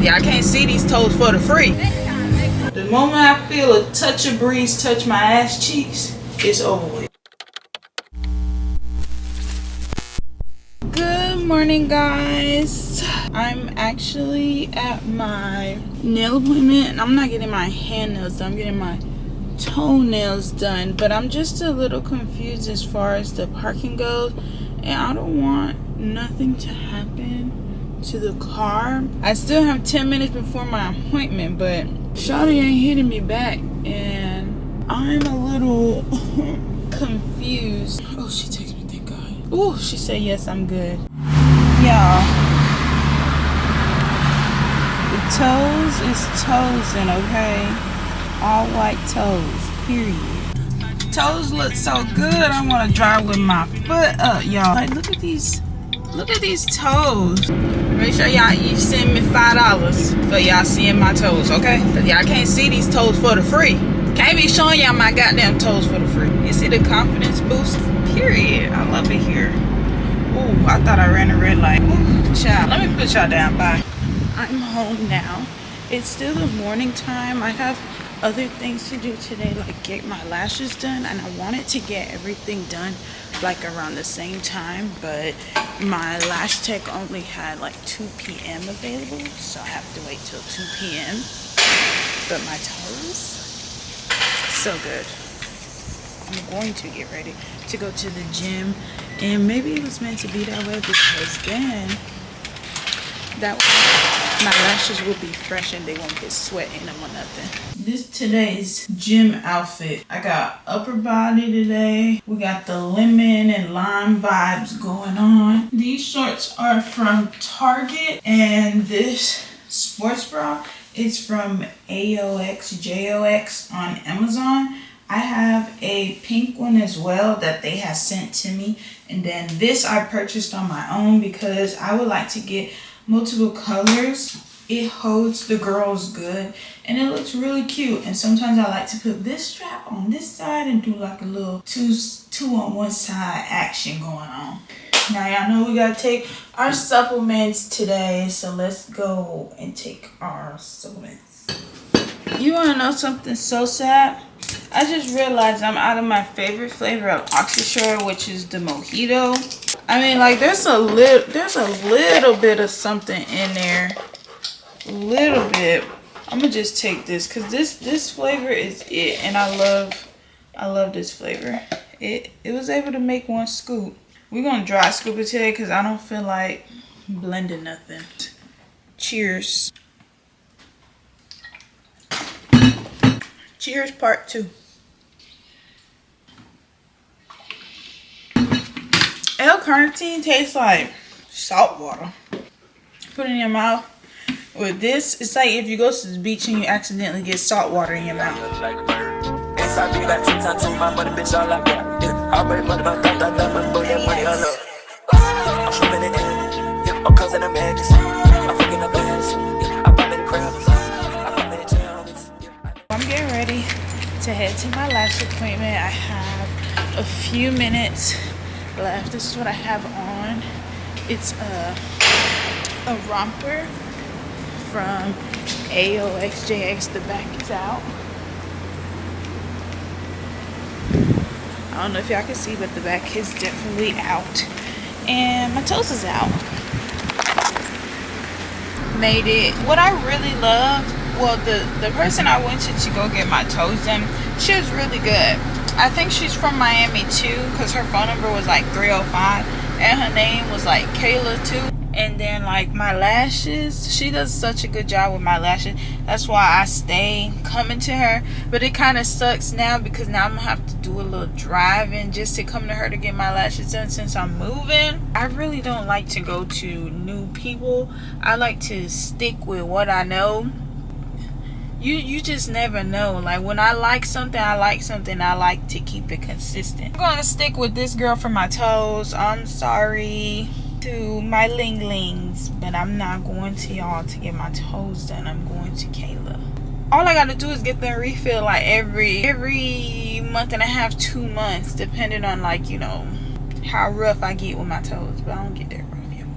Y'all can't see these toes for the free. The moment I feel a touch of breeze touch my ass cheeks, it's over with. Good morning, guys. I'm actually at my nail appointment, and I'm not getting my hand nails done. I'm getting my toenails done, but I'm just a little confused as far as the parking goes, and I don't want nothing to happen to the car. I still have 10 minutes before my appointment, but Shawty ain't hitting me back, and I'm a little confused. Oh, she texted me, thank God. Oh, she said yes, I'm good. Y'all, the toes is toesing, okay? All white toes, period. Toes look so good, I want to drive with my foot up, y'all. Like, look at these toes. Make sure y'all each send me $5 for y'all seeing my toes, okay? Cause y'all can't see these toes for the free. Can't be showing y'all my goddamn toes for the free. You see the confidence boost? Period. I love it here. Ooh, I thought I ran a red light. Ooh, child, let me put y'all down. Bye. I'm home now. It's still the morning time. I have other things to do today, like get my lashes done, and I wanted to get everything done like around the same time, but my lash tech only had like 2 p.m. available, so I have to wait till 2 p.m. But my toes, so good. I'm going to get ready to go to the gym, and maybe it was meant to be that way because then that way my lashes will be fresh and they won't get sweat in them or nothing. This today's gym outfit. I got upper body today. We got the lemon and lime vibes going on. These shorts are from Target, and this sports bra is from JOX on Amazon. I have a pink one as well that they have sent to me, and then this I purchased on my own because I would like to get multiple colors. It holds the girls good and it looks really cute, and sometimes I like to put this strap on this side and do like a little two on one side action going on. Now y'all know we gotta take our supplements today, so let's go and take our supplements. You wanna know something so sad? I just realized I'm out of my favorite flavor of Oxyshore, which is the mojito. I mean, like, there's a little bit of something in there, little bit. I'm gonna just take this because this flavor is it, and I love this flavor. It was able to make one scoop. We're gonna dry scoop it today because I don't feel like blending nothing. Cheers. Cheers part 2. L-carnitine tastes like salt water. Put it in your mouth. With this, it's like if you go to the beach and you accidentally get salt water in your mouth. I'm getting ready to head to my lash appointment. I have a few minutes left. This is what I have on. It's a romper from JOX. The back is out. I don't know if y'all can see, but the back is definitely out, and my toes is out. Made it. What I really love, well, the person I went to go get my toes done, she was really good. I think she's from Miami too, because her phone number was like 305 and her name was like Kayla too. And then like my lashes, she does such a good job with my lashes. That's why I stay coming to her. But it kind of sucks now because now I'm gonna have to do a little driving just to come to her to get my lashes done since I'm moving. I really don't like to go to new people. I like to stick with what I know. You just never know. Like when I like something, I like to keep it consistent. I'm gonna stick with this girl for my toes. I'm sorry to my linglings, but I'm not going to y'all to get my toes done. I'm going to Kayla. All I gotta do is get them refilled like every month and a half, 2 months, depending on, like, you know, how rough I get with my toes. But I don't get that rough yet.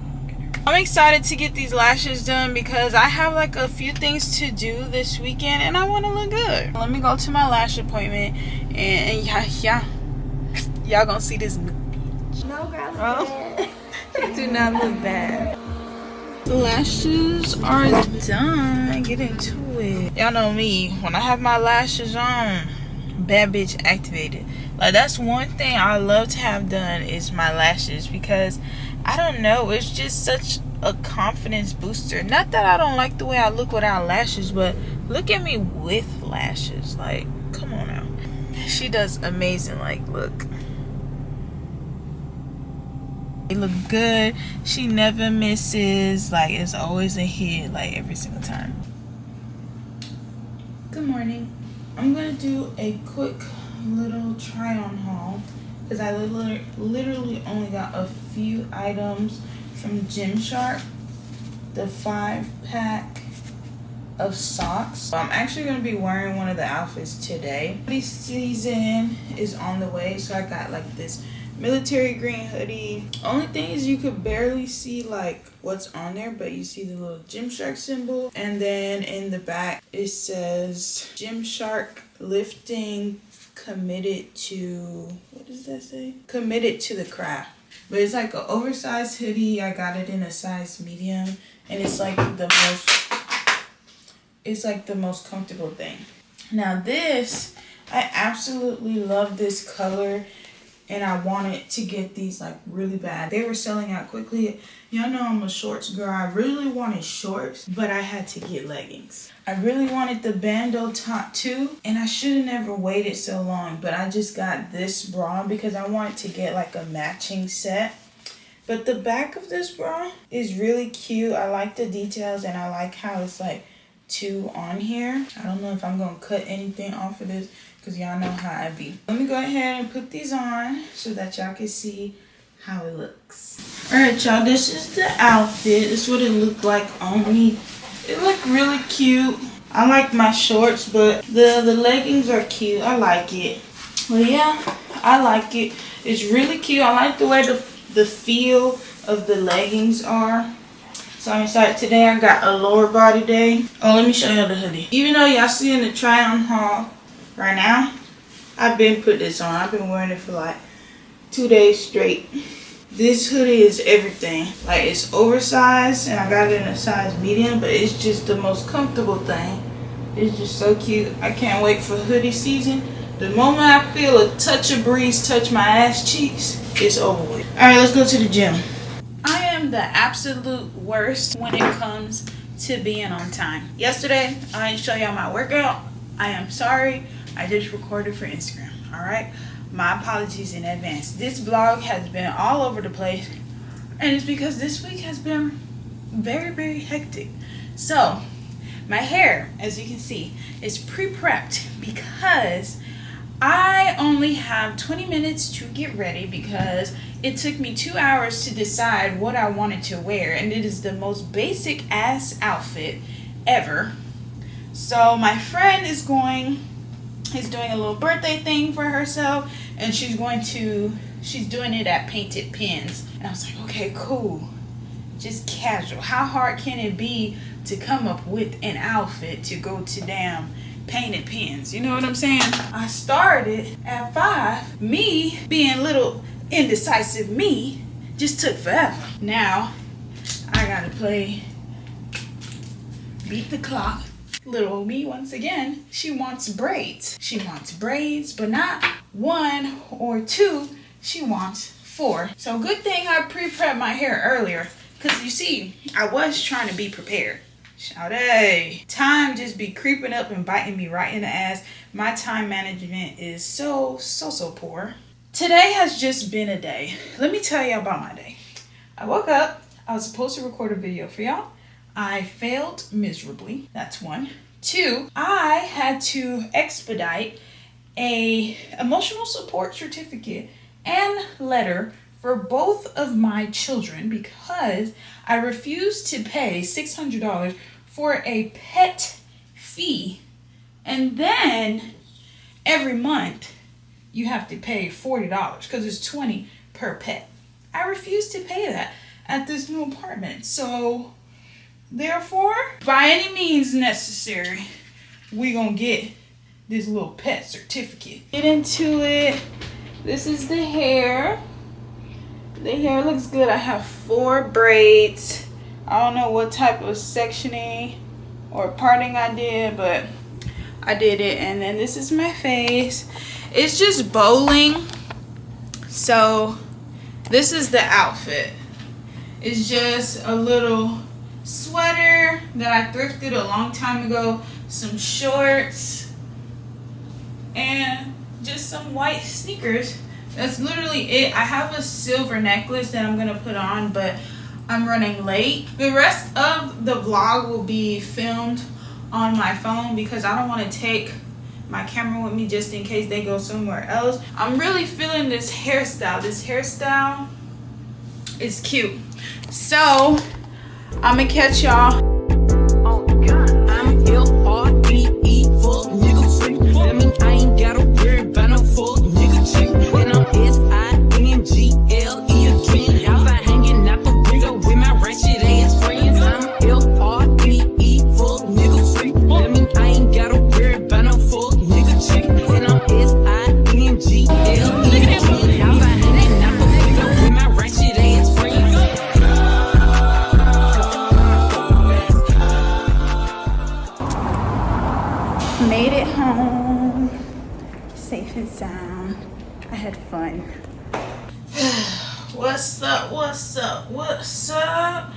I'm excited to get these lashes done because I have like a few things to do this weekend and I want to look good. Let me go to my lash appointment and y'all gonna see this new bitch. No, girl, bad. They do not look bad. The lashes are done. Get into it. Y'all know me. When I have my lashes on, bad bitch activated. Like, that's one thing I love to have done is my lashes, because I don't know, it's just such a confidence booster. Not that I don't like the way I look without lashes, but look at me with lashes. Like, come on now. She does amazing. Like, look. They look good. She never misses. Like, it's always a hit, like, every single time. Good morning. I'm gonna do a quick little try on haul because I literally only got a few items from GYMSHARK. The 5-pack of socks. So I'm actually gonna be wearing one of the outfits today. Hoodie season is on the way, so I got like this military green hoodie. Only thing is you could barely see like what's on there, but you see the little GYMSHARK symbol, and then in the back it says GYMSHARK lifting, committed to, what does that say? Committed to the craft. But it's like an oversized hoodie. I got it in a size medium, and it's like the most comfortable thing. Now this, I absolutely love this color, and I wanted to get these like really bad. They were selling out quickly. Y'all know I'm a shorts girl. I really wanted shorts, but I had to get leggings. I really wanted the bandeau top too, and I should have never waited so long, but I just got this bra because I wanted to get like a matching set. But the back of this bra is really cute. I like the details, and I like how it's like two on here. I don't know if I'm gonna cut anything off of this because y'all know how I be. Let me go ahead and put these on so that y'all can see how it looks. Alright y'all, this is the outfit. This is what it looked like on me. It looked really cute. I like my shorts, but the leggings are cute. I like it. Well, yeah, I like it. It's really cute. I like the way the feel of the leggings are. So I'm excited. Today I got a lower body day. Oh, let me show y'all the hoodie. Even though y'all see in the try on haul right now, I've been put this on. I've been wearing it for like 2 days straight. This hoodie is everything. Like, it's oversized, and I got it in a size medium, but it's just the most comfortable thing. It's just so cute. I can't wait for hoodie season. The moment I feel a touch of breeze touch my ass cheeks, it's over with. Alright, let's go to the gym. I am the absolute worst when it comes to being on time. Yesterday, I didn't show y'all my workout. I am sorry. I just recorded for Instagram. Alright? My apologies in advance. This vlog has been all over the place, and it's because this week has been very, very hectic. So, my hair, as you can see, is pre-prepped because I only have 20 minutes to get ready because it took me 2 hours to decide what I wanted to wear, and it is the most basic ass outfit ever. So my friend is doing a little birthday thing for herself, and she's doing it at Painted Pins. And I was like, okay, cool. Just casual. How hard can it be to come up with an outfit to go to damn Painted Pins? You know what I'm saying? I started at 5. Me being little indecisive me just took forever. Now I gotta play beat the clock. Little old me, once again, she wants braids. She wants braids, but not 1 or 2. She wants 4. So good thing I pre-prepped my hair earlier, because you see, I was trying to be prepared. Shawty. Time just be creeping up and biting me right in the ass. My time management is so poor. Today has just been a day. Let me tell you about my day. I woke up. I was supposed to record a video for y'all. I failed miserably. That's 1. 2, I had to expedite a emotional support certificate and letter for both of my children because I refused to pay $600 for a pet fee, and then every month you have to pay $40 because it's $20 per pet. I refused to pay that. at this new apartment. So therefore, by any means necessary, we gonna get this little pet certificate. Get into it. This is the hair. The hair looks good. I have 4 braids. I don't know what type of sectioning or parting I did, but I did it. And then this is my face. It's just bowling. So this is the outfit. It's just a little sweater that I thrifted a long time ago, some shorts, and just some white sneakers. That's literally it. I have a silver necklace that I'm gonna put on, but I'm running late. The rest of the vlog will be filmed on my phone because I don't want to take my camera with me just in case they go somewhere else. I'm really feeling this hairstyle. This hairstyle is cute. So I'm gonna catch y'all. I'm L-R-E-E, full nigga freak. That mean I ain't gotta worry about no full nigga chick. And I'm S-I-N-G-L-E again. Outside hanging out the window with my ratchet ass friends. I'm L-R-E-E, full nigga freak. That mean I ain't gotta worry about no full nigga chick. And I'm S-I-N-G-L-E again. Outside hanging out the window with my ratchet ass friends. Made it home, safe and sound. I had fun. What's up, what's up, what's up?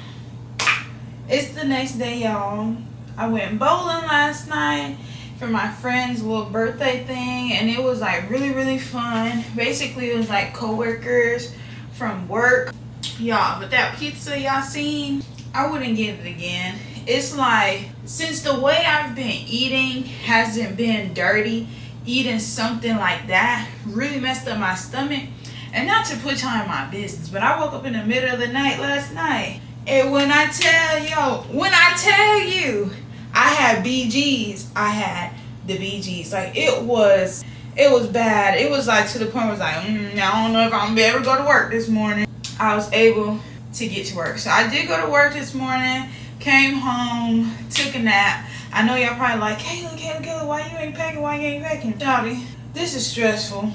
It's the next day, y'all. I went bowling last night for my friend's little birthday thing, and it was like really fun. Basically, it was like co-workers from work. Y'all, but that pizza y'all seen, I wouldn't get it again. It's like, since the way I've been eating hasn't been dirty, eating something like that really messed up my stomach. And not to put y'all in my business, but I woke up in the middle of the night last night, and when I tell you I had BGs, I had the BGs. Like, it was bad. It was like to the point where I was like, I don't know if I'm gonna be able to go to work this morning. I was able to get to work. So I did go to work this morning, came home, took a nap. I know y'all probably like, hey, look, why you ain't packing? Shawty, this is stressful.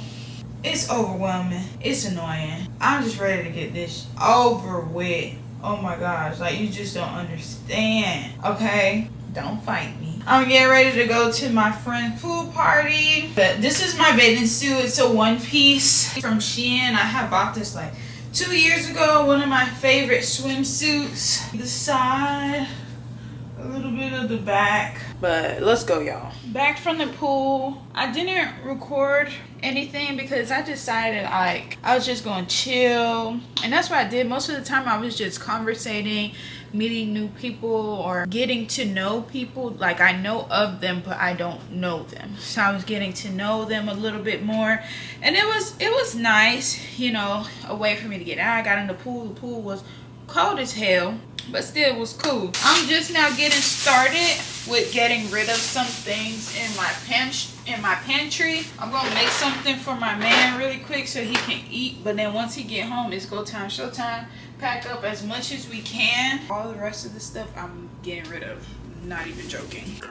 It's overwhelming. It's annoying. I'm just ready to get this over with. Oh my gosh, like, you just don't understand. Okay, don't fight me. I'm getting ready to go to my friend's pool party. But this is my bathing suit. It's a one-piece from Shein. I had bought this like 2 years ago. One of my favorite swimsuits. The side, a little bit of the back. But let's go, y'all. Back from the pool. I didn't record anything because I decided like I was just gonna chill, and that's what I did. Most of the time I was just conversating, meeting new people, or getting to know people. Like, I know of them, but I don't know them. So I was getting to know them a little bit more, and it was nice, you know, a way for me to get out. I got in the pool. The pool was cold as hell, but still was cool. I'm just now getting started with getting rid of some things in my pantry. I'm gonna make something for my man really quick so he can eat, but then once he get home, it's go time, showtime. Pack up as much as we can. All the rest of the stuff I'm getting rid of. Not even joking.